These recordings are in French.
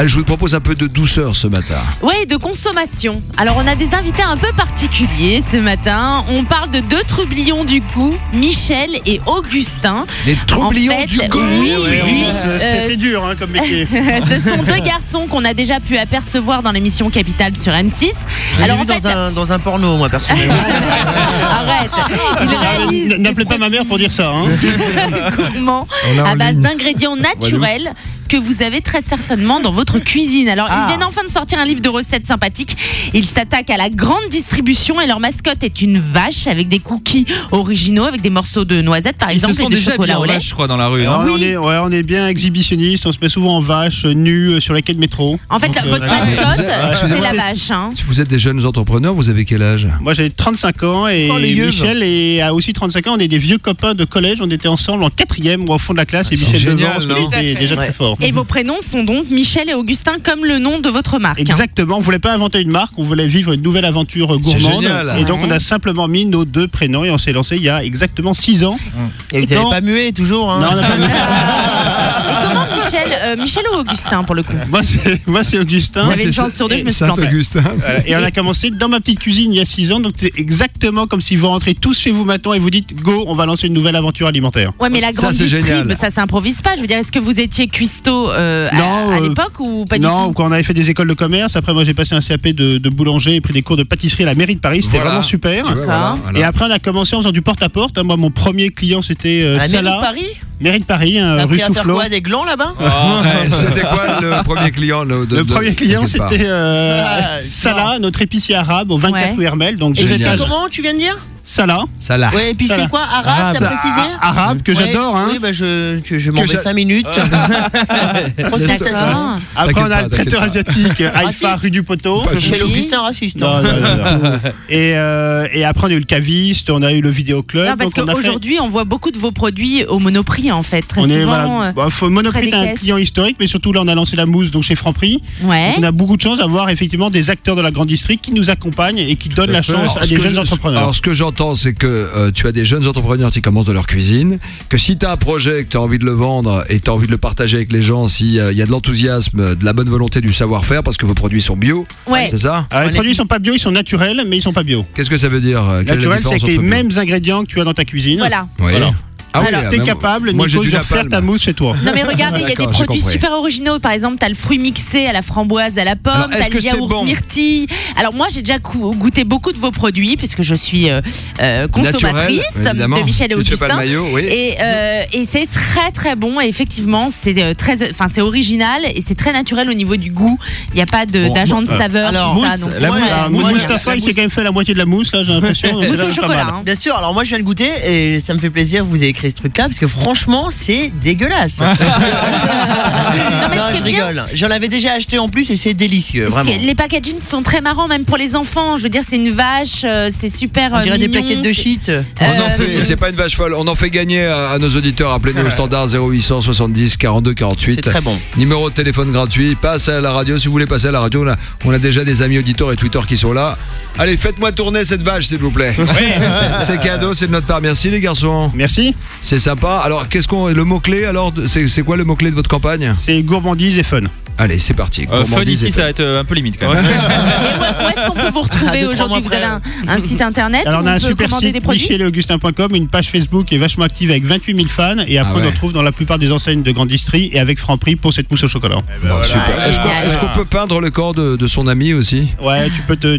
Allez, je vous propose un peu de douceur ce matin. Oui, de consommation. Alors, on a des invités un peu particuliers ce matin. On parle de deux troublions du goût, Michel et Augustin. Des troublions En fait, du goût. oui, C'est dur comme métier. Ce sont deux garçons qu'on a déjà pu apercevoir dans l'émission Capitale sur M6. Alors vu dans un porno, moi personnellement. Arrête. Ils réalisent N'appelez pas ma mère pour dire ça. gourmand à base d'ingrédients naturels que vous avez très certainement dans votre cuisine. Alors, ils viennent enfin de sortir un livre de recettes sympathiques. Ils s'attaquent à la grande distribution et leur mascotte est une vache avec des cookies originaux, avec des morceaux de noisettes par exemple, et de chocolat au lait. Je crois dans la rue. On est bien exhibitionniste, on se met souvent en vache nue sur les quais de métro. En fait, votre mascotte, c'est la vache. Vous êtes des jeunes entrepreneurs, vous avez quel âge? Moi j'ai 35 ans et Michel a aussi 35 ans. On est des vieux copains de collège, on était ensemble en 4e ou au fond de la classe et Michel devant, c'était déjà très fort. Et vos prénoms sont donc Michel et Augustin comme le nom de votre marque. Exactement, on voulait pas inventer une marque, on voulait vivre une nouvelle aventure gourmande. Génial. Et donc on a simplement mis nos deux prénoms et on s'est lancé il y a exactement 6 ans. Et vous n'avez pas mué toujours Non, on n'a pas mué. Et comment Michel ou Augustin pour le coup? Moi c'est Augustin. Vous avez une chance sur deux, je me suis planté. Augustin. Et on a commencé dans ma petite cuisine il y a 6 ans, donc c'est exactement comme si vous rentrez tous chez vous maintenant et vous dites go, on va lancer une nouvelle aventure alimentaire. Ouais, mais la grande distrib, ça s'improvise pas. Je veux dire, est-ce que vous étiez cuistot à l'époque ou pas du tout? Non, quand on avait fait des écoles de commerce, après moi j'ai passé un CAP de boulanger et pris des cours de pâtisserie à la mairie de Paris, c'était vraiment super. D'accord. Et après on a commencé en faisant du porte-à-porte. Moi mon premier client c'était Salah. Mairie de Paris, rue Soufflot. Quoi, des glands là-bas? C'était quoi le premier client Le premier client c'était Salah, notre épicier arabe au 24 rue Hermel. Donc et c'est comment tu viens de dire? Salah. Ouais, et puis c'est quoi? Arabe, t'as précisé? Arabe, que j'adore. Oui, bah je m'en vais 5 minutes. Après, on a le traiteur asiatique, Haïfa, rue du Poteau. Chez Augustin raciste. Non. Et après, on a eu le caviste, on a eu le vidéoclub. Parce qu'aujourd'hui, on voit beaucoup de vos produits au Monoprix, en fait. Très souvent. Monoprix est un client historique, mais surtout là, on a lancé la mousse donc chez Franprix. Ouais. Donc, on a beaucoup de chance d'avoir effectivement des acteurs de la grande district qui nous accompagnent et qui donnent la chance à des jeunes entrepreneurs. Alors, ce que j'entends, c'est que tu as des jeunes entrepreneurs qui commencent dans leur cuisine, que si tu as un projet, que tu as envie de le vendre et tu as envie de le partager avec les gens, s'il y a de l'enthousiasme, de la bonne volonté, du savoir-faire, parce que vos produits sont bio, c'est ça? Alors, les produits sont pas bio, ils sont naturels, mais ils sont pas bio. Qu'est-ce que ça veut dire? Naturel, c'est avec les mêmes ingrédients que tu as dans ta cuisine. Voilà. Alors, t'es capable, Nico, de faire ta mousse chez toi. Non mais regardez, il y a des produits super originaux. Par exemple, t'as le fruit mixé à la framboise, à la pomme, t'as le yaourt myrtille. Alors moi, j'ai déjà goûté beaucoup de vos produits puisque je suis consommatrice de Michel et Augustin. Et c'est très très bon. Et effectivement, c'est original et c'est très naturel au niveau du goût. Il n'y a pas d'agent de saveur. Alors, Mustapha, il s'est quand même fait la moitié de la mousse là, j'ai l'impression. Mousse au chocolat. Bien sûr. Alors moi, je viens de goûter et ça me fait plaisir. Vous avez ce truc là parce que franchement c'est dégueulasse. Non, je rigole. J'en avais déjà acheté en plus et c'est délicieux vraiment. Les packagings sont très marrants même pour les enfants. Je veux dire, c'est une vache, c'est super on dirait mignon, des plaquettes de shit. C'est pas une vache folle. On en fait gagner à nos auditeurs. Appelez-nous au standard 0800 70 42 48. C'est très bon. Numéro de téléphone gratuit. Passe à la radio si vous voulez passer à la radio. On a déjà des amis auditeurs et Twitter qui sont là. Allez, faites-moi tourner cette vache s'il vous plaît. C'est cadeau, c'est de notre part. Merci les garçons. Merci. C'est sympa. Alors, le mot-clé, alors, c'est quoi le mot-clé de votre campagne? C'est gourmandise et fun. Allez, c'est parti. Fun ici, ça va être un peu limite quand même. Où est-ce qu'on peut vous retrouver aujourd'hui? Vous avez un site internet? Alors, on a un super site, des produits? michelaugustin.com, une page Facebook qui est vachement active avec 28 000 fans. Et après, on nous retrouve dans la plupart des enseignes de grande distrie et avec Franprix pour cette mousse au chocolat. Super. Est-ce qu'on peut peindre le corps de son ami aussi? Ouais,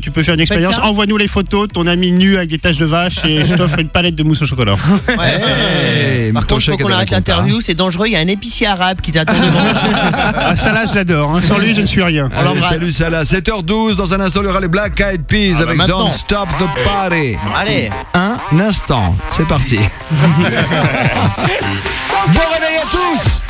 tu peux faire une expérience. Envoie-nous les photos de ton ami nu avec des taches de vache et je t'offre une palette de mousse au chocolat. Par contre, il faut qu'on arrête l'interview, c'est dangereux. Il y a un épicier arabe qui t'attend devant. Salah, je l'adore. Sans lui, je ne suis rien. Allez, salut Salah. 7h12. Dans un instant, il y aura les Black Eyed Peas avec Don't Stop the Party. Allez. Un instant. C'est parti. Bon réveil à tous.